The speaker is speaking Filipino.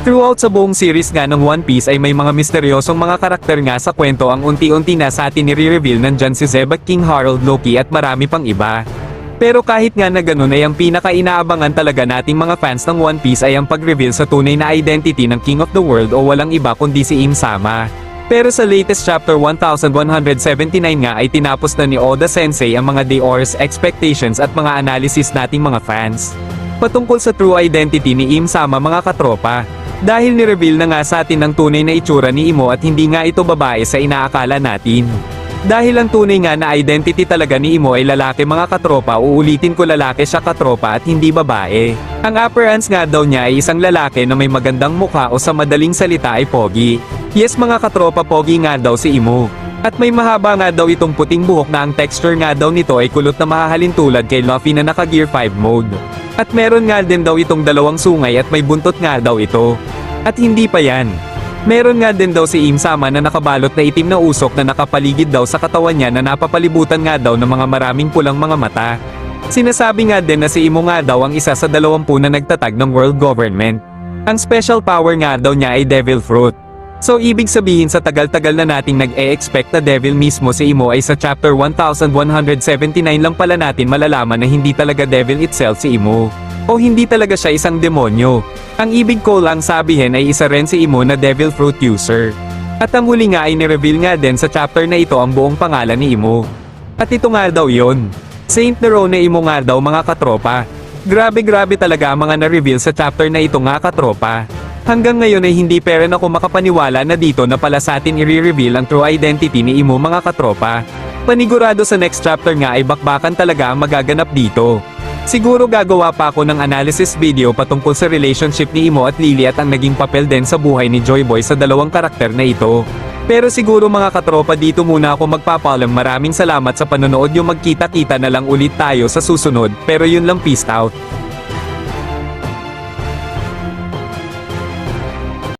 Throughout sa buong series nga ng One Piece ay may mga misteryosong mga karakter nga sa kwento ang unti-unti na sa atin nire-reveal. Nandyan si Zeb at King Harold, Loki at marami pang iba. Pero kahit nga na ganun ay ang pinaka-inaabangan talaga nating mga fans ng One Piece ay ang pag-reveal sa tunay na identity ng King of the World o walang iba kundi si Im Sama. Pero sa latest chapter 1179 nga ay tinapos na ni Oda Sensei ang mga Deor's expectations at mga analysis nating mga fans patungkol sa true identity ni Im Sama, mga katropa. Dahil ni-reveal na nga sa atin ang tunay na itsura ni Imo at hindi nga ito babae sa inaakala natin. Dahil ang tunay nga na identity talaga ni Imo ay lalaki, mga katropa. Uulitin ko, lalaki siya, katropa, at hindi babae. Ang appearance nga daw niya ay isang lalaki na may magandang mukha o sa madaling salita ay pogi. Yes mga katropa, pogi nga daw si Imo. At may mahaba nga daw itong puting buhok na ang texture nga daw nito ay kulot na mahahalin tulad kay Luffy na naka Gear 5 mode. At meron nga din daw itong dalawang sungay at may buntot nga daw ito. At hindi pa yan. Meron nga din daw si Im Sama na nakabalot na itim na usok na nakapaligid daw sa katawan niya na napapalibutan nga daw ng mga maraming pulang mga mata. Sinasabi nga din na si Imo nga daw ang isa sa 20 na nagtatag ng world government. Ang special power nga daw niya ay Devil Fruit. So ibig sabihin sa tagal-tagal na nating nag-e-expect na devil mismo si Imo ay sa chapter 1179 lang pala natin malalaman na hindi talaga devil itself si Imo. O hindi talaga siya isang demonyo. Ang ibig ko lang sabihin ay isa rin si Imo na devil fruit user. At ang huli nga ay ni-reveal nga din sa chapter na ito ang buong pangalan ni Imo. At ito nga daw yon, Saint Nerone Imo nga daw, mga katropa. Grabe talaga ang mga na-reveal sa chapter na ito nga, katropa. Hanggang ngayon ay hindi pa rin ako makapaniwala na dito na pala sa atin i-reveal ang true identity ni Imo, mga katropa. Panigurado sa next chapter nga ay bakbakan talaga ang magaganap dito. Siguro gagawa pa ako ng analysis video patungkol sa relationship ni Imo at Lily at ang naging papel din sa buhay ni Joy Boy sa dalawang karakter na ito. Pero siguro mga katropa, dito muna ako magpapaalam. Maraming salamat sa panonood. Yung magkita-kita na lang ulit tayo sa susunod. Pero yun lang, peace out.